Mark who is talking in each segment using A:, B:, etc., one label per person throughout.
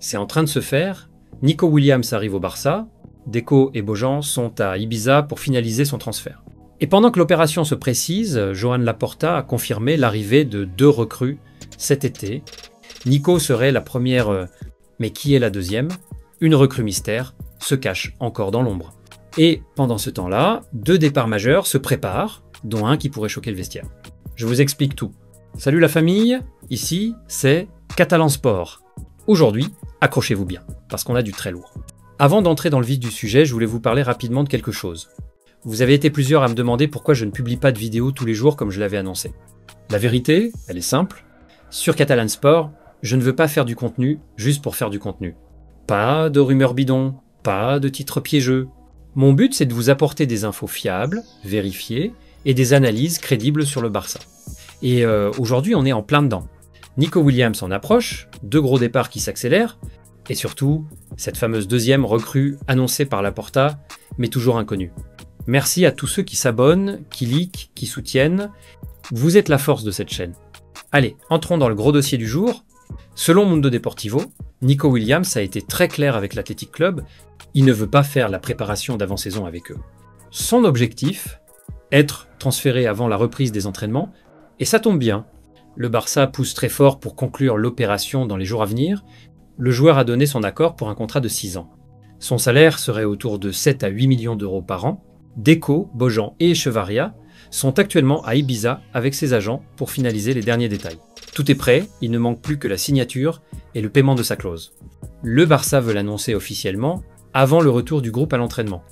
A: C'est en train de se faire. Nico Williams arrive au Barça. Deco et Bojan sont à Ibiza pour finaliser son transfert. Et pendant que l'opération se précise, Joan Laporta a confirmé l'arrivée de 2 recrues cet été. Nico serait la première, mais qui est la deuxième? Une recrue mystère se cache encore dans l'ombre. Et pendant ce temps-là, 2 départs majeurs se préparent, dont un qui pourrait choquer le vestiaire. Je vous explique tout. Salut la famille, ici c'est Catalan Sport. Aujourd'hui, accrochez-vous bien, parce qu'on a du très lourd. Avant d'entrer dans le vif du sujet, je voulais vous parler rapidement de quelque chose. Vous avez été plusieurs à me demander pourquoi je ne publie pas de vidéos tous les jours comme je l'avais annoncé. La vérité, elle est simple. Sur Catalan Sport, je ne veux pas faire du contenu juste pour faire du contenu. Pas de rumeurs bidons, pas de titres piégeux. Mon but, c'est de vous apporter des infos fiables, vérifiées, et des analyses crédibles sur le Barça. Et aujourd'hui, on est en plein dedans. Nico Williams en approche, 2 gros départs qui s'accélèrent, et surtout, cette fameuse deuxième recrue annoncée par Laporta, mais toujours inconnue. Merci à tous ceux qui s'abonnent, qui likent, qui soutiennent. Vous êtes la force de cette chaîne. Allez, entrons dans le gros dossier du jour. Selon Mundo Deportivo, Nico Williams a été très clair avec l'Athletic Club. Il ne veut pas faire la préparation d'avant-saison avec eux. Son objectif, être transféré avant la reprise des entraînements. Et ça tombe bien. Le Barça pousse très fort pour conclure l'opération dans les jours à venir. Le joueur a donné son accord pour un contrat de 6 ans. Son salaire serait autour de 7 à 8 millions d'euros par an. Deco, Bojan et Echevarria sont actuellement à Ibiza avec ses agents pour finaliser les derniers détails. Tout est prêt, il ne manque plus que la signature et le paiement de sa clause. Le Barça veut l'annoncer officiellement avant le retour du groupe à l'entraînement.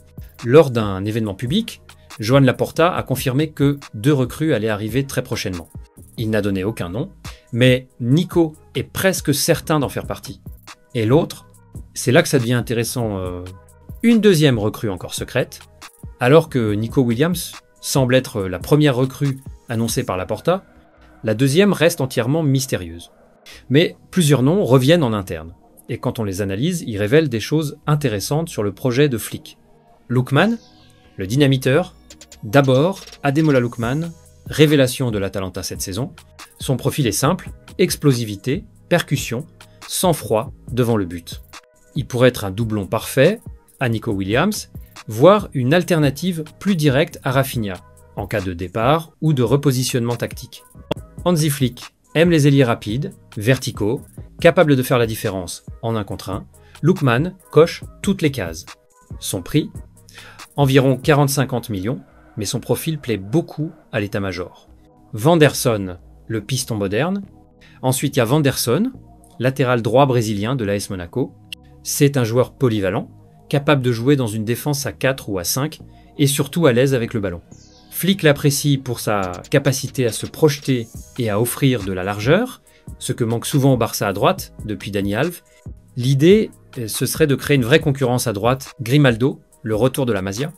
A: Lors d'un événement public, Joan Laporta a confirmé que 2 recrues allaient arriver très prochainement. Il n'a donné aucun nom, mais Nico est presque certain d'en faire partie. Et l'autre, c'est là que ça devient intéressant, une deuxième recrue encore secrète. Alors que Nico Williams semble être la première recrue annoncée par Laporta, la deuxième reste entièrement mystérieuse. Mais plusieurs noms reviennent en interne, et quand on les analyse, ils révèlent des choses intéressantes sur le projet de Flick. Lookman, le dynamiteur, d'abord Ademola Lookman, révélation de l'Atalanta cette saison. Son profil est simple, explosivité, percussion, sang-froid devant le but. Il pourrait être un doublon parfait à Nico Williams, voire une alternative plus directe à Rafinha, en cas de départ ou de repositionnement tactique. Hansi Flick aime les ailiers rapides, verticaux, capables de faire la différence en 1 contre 1. Lookman coche toutes les cases. Son prix, environ 40-50 millions, mais son profil plaît beaucoup à l'état-major. Vanderson, le piston moderne. Ensuite, il y a Vanderson, latéral droit brésilien de l'AS Monaco. C'est un joueur polyvalent, capable de jouer dans une défense à 4 ou à 5, et surtout à l'aise avec le ballon. Flick l'apprécie pour sa capacité à se projeter et à offrir de la largeur, ce que manque souvent au Barça à droite, depuis Dani Alves. L'idée, ce serait de créer une vraie concurrence à droite, Grimaldo, le retour de la Masia.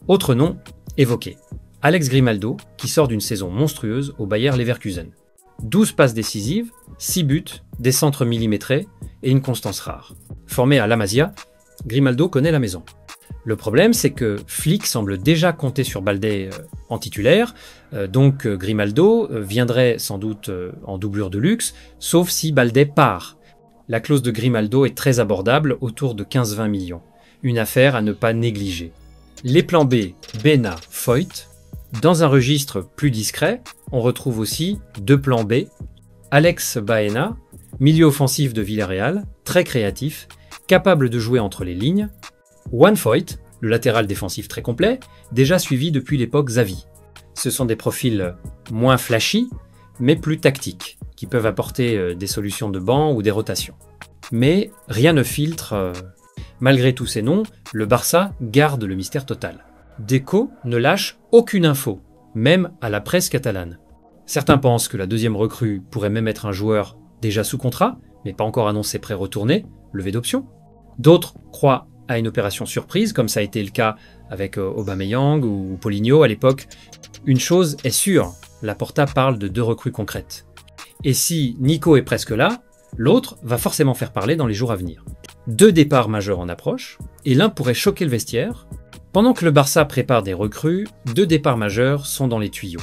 A: Autre nom évoqué, Alex Grimaldo, qui sort d'une saison monstrueuse au Bayer Leverkusen. 12 passes décisives, 6 buts, des centres millimétrés et une constance rare. Formé à la Masia, Grimaldo connaît la maison. Le problème, c'est que Flick semble déjà compter sur Baldé en titulaire, donc Grimaldo viendrait sans doute en doublure de luxe, sauf si Baldé part. La clause de Grimaldo est très abordable, autour de 15-20 millions. Une affaire à ne pas négliger. Les plans B, Bena, Foyt. Dans un registre plus discret, on retrouve aussi 2 plans B. Alex Baena, milieu offensif de Villarreal, très créatif, capable de jouer entre les lignes. Juan Foyt, le latéral défensif très complet, déjà suivi depuis l'époque Xavi. Ce sont des profils moins flashy, mais plus tactiques, qui peuvent apporter des solutions de banc ou des rotations. Mais rien ne filtre. Malgré tous ces noms, le Barça garde le mystère total. Deco ne lâche aucune info, même à la presse catalane. Certains pensent que la deuxième recrue pourrait même être un joueur déjà sous contrat, mais pas encore annoncé prêt-retourné, levé d'option. D'autres croient à une opération surprise, comme ça a été le cas avec Aubameyang ou Paulinho à l'époque. Une chose est sûre, Laporta parle de 2 recrues concrètes. Et si Nico est presque là, l'autre va forcément faire parler dans les jours à venir. 2 départs majeurs en approche, et l'un pourrait choquer le vestiaire. Pendant que le Barça prépare des recrues, 2 départs majeurs sont dans les tuyaux.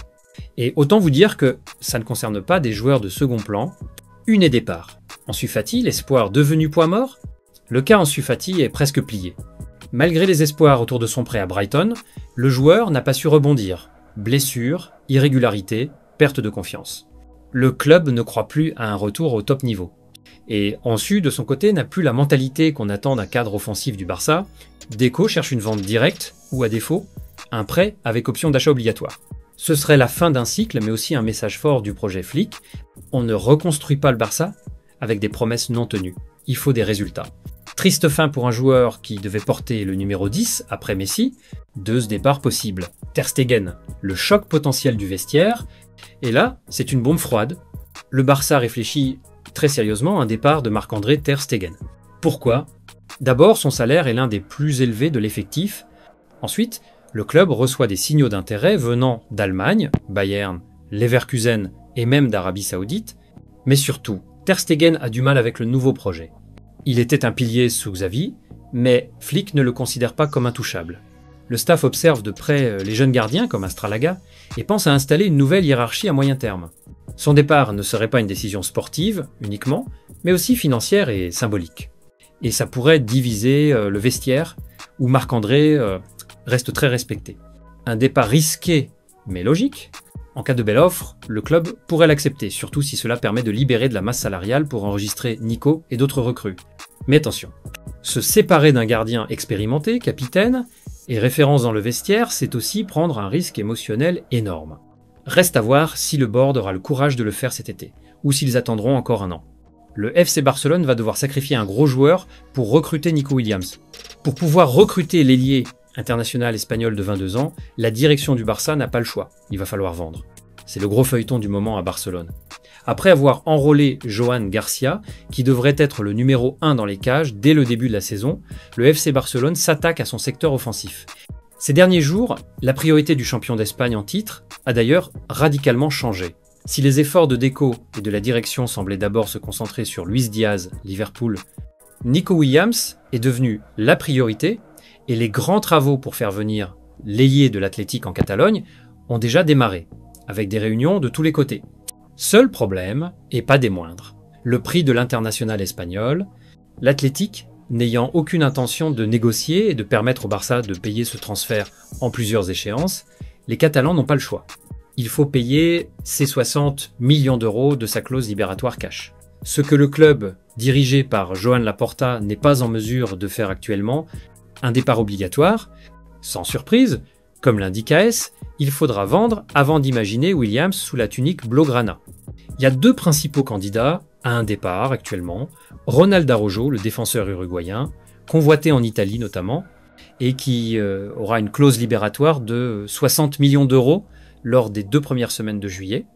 A: Et autant vous dire que ça ne concerne pas des joueurs de second plan. Une est départ. Ansu Fati, l'espoir devenu poids mort? Le cas Ansu Fati est presque plié. Malgré les espoirs autour de son prêt à Brighton, le joueur n'a pas su rebondir. Blessures, irrégularités, perte de confiance. Le club ne croit plus à un retour au top niveau. Et Ansu, de son côté, n'a plus la mentalité qu'on attend d'un cadre offensif du Barça. Deco cherche une vente directe, ou à défaut, un prêt avec option d'achat obligatoire. Ce serait la fin d'un cycle, mais aussi un message fort du projet Flick. On ne reconstruit pas le Barça avec des promesses non tenues. Il faut des résultats. Triste fin pour un joueur qui devait porter le numéro 10 après Messi. 2 départs possibles. Ter Stegen, le choc potentiel du vestiaire. Et là, c'est une bombe froide. Le Barça réfléchit très sérieusement à un départ de Marc-André Ter Stegen. Pourquoi? D'abord, son salaire est l'un des plus élevés de l'effectif. Ensuite, le club reçoit des signaux d'intérêt venant d'Allemagne, Bayern, Leverkusen et même d'Arabie Saoudite. Mais surtout, Ter Stegen a du mal avec le nouveau projet. Il était un pilier sous Xavi, mais Flick ne le considère pas comme intouchable. Le staff observe de près les jeunes gardiens comme Astralaga et pense à installer une nouvelle hiérarchie à moyen terme. Son départ ne serait pas une décision sportive uniquement, mais aussi financière et symbolique. Et ça pourrait diviser le vestiaire, où Marc-André reste très respecté. Un départ risqué, mais logique. En cas de belle offre, le club pourrait l'accepter, surtout si cela permet de libérer de la masse salariale pour enregistrer Nico et d'autres recrues. Mais attention, se séparer d'un gardien expérimenté, capitaine, et référence dans le vestiaire, c'est aussi prendre un risque émotionnel énorme. Reste à voir si le board aura le courage de le faire cet été, ou s'ils attendront encore un an. Le FC Barcelone va devoir sacrifier un gros joueur pour recruter Nico Williams. Pour pouvoir recruter l'ailier international espagnol de 22 ans, la direction du Barça n'a pas le choix. Il va falloir vendre. C'est le gros feuilleton du moment à Barcelone. Après avoir enrôlé Johan Garcia, qui devrait être le numéro 1 dans les cages dès le début de la saison, le FC Barcelone s'attaque à son secteur offensif. Ces derniers jours, la priorité du champion d'Espagne en titre a d'ailleurs radicalement changé. Si les efforts de Deco et de la direction semblaient d'abord se concentrer sur Luis Diaz, Liverpool, Nico Williams est devenu la priorité et les grands travaux pour faire venir l'ailier de l'Athletic en Catalogne ont déjà démarré, avec des réunions de tous les côtés. Seul problème, et pas des moindres, le prix de l'international espagnol, l'Athletic n'ayant aucune intention de négocier et de permettre au Barça de payer ce transfert en plusieurs échéances, les Catalans n'ont pas le choix. Il faut payer ces 60 millions d'euros de sa clause libératoire cash. Ce que le club, dirigé par Joan Laporta, n'est pas en mesure de faire actuellement, un départ obligatoire, sans surprise, comme l'indique AS, il faudra vendre avant d'imaginer Williams sous la tunique blaugrana. Il y a 2 principaux candidats à un départ actuellement, Ronald Araujo, le défenseur uruguayen, convoité en Italie notamment, et qui aura une clause libératoire de 60 millions d'euros lors des 2 premières semaines de juillet,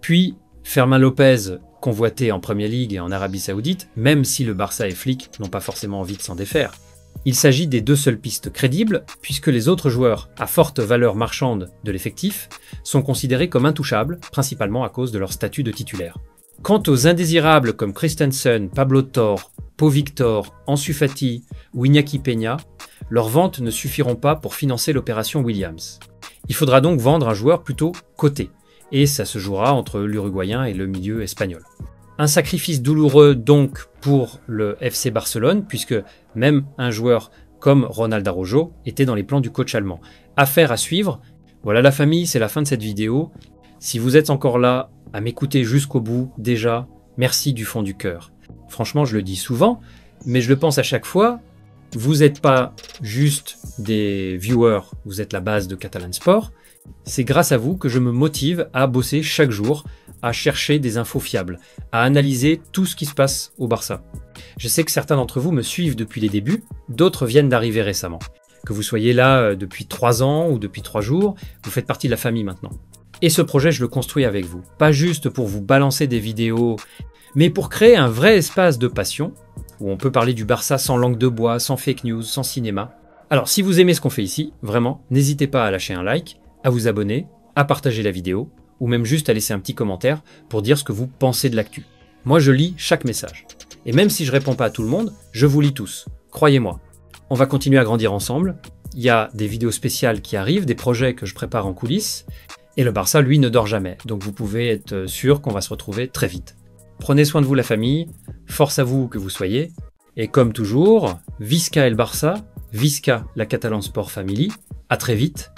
A: puis Fermin Lopez, convoité en Premier League et en Arabie Saoudite, même si le Barça et Flick n'ont pas forcément envie de s'en défaire. Il s'agit des 2 seules pistes crédibles, puisque les autres joueurs à forte valeur marchande de l'effectif sont considérés comme intouchables, principalement à cause de leur statut de titulaire. Quant aux indésirables comme Christensen, Pablo Torre, Pau Victor, Ansu Fati ou Iñaki Peña, leurs ventes ne suffiront pas pour financer l'opération Williams. Il faudra donc vendre un joueur plutôt coté, et ça se jouera entre l'Uruguayen et le milieu espagnol. Un sacrifice douloureux donc pour le FC Barcelone, puisque même un joueur comme Ronald Araujo était dans les plans du coach allemand. Affaire à suivre. Voilà la famille, c'est la fin de cette vidéo. Si vous êtes encore là à m'écouter jusqu'au bout, déjà, merci du fond du cœur. Franchement, je le dis souvent, mais je le pense à chaque fois. Vous n'êtes pas juste des viewers, vous êtes la base de Catalan Sport. C'est grâce à vous que je me motive à bosser chaque jour, à chercher des infos fiables, à analyser tout ce qui se passe au Barça. Je sais que certains d'entre vous me suivent depuis les débuts, d'autres viennent d'arriver récemment. Que vous soyez là depuis 3 ans ou depuis 3 jours, vous faites partie de la famille maintenant. Et ce projet, je le construis avec vous. Pas juste pour vous balancer des vidéos, mais pour créer un vrai espace de passion, où on peut parler du Barça sans langue de bois, sans fake news, sans cinéma. Alors si vous aimez ce qu'on fait ici, vraiment, n'hésitez pas à lâcher un like, à vous abonner, à partager la vidéo, ou même juste à laisser un petit commentaire pour dire ce que vous pensez de l'actu. Moi je lis chaque message. Et même si je réponds pas à tout le monde, je vous lis tous. Croyez-moi. On va continuer à grandir ensemble. Il y a des vidéos spéciales qui arrivent, des projets que je prépare en coulisses. Et le Barça, lui, ne dort jamais. Donc vous pouvez être sûr qu'on va se retrouver très vite. Prenez soin de vous la famille, force à vous que vous soyez. Et comme toujours, Visca el Barça, Visca la Catalan Sport Family. À très vite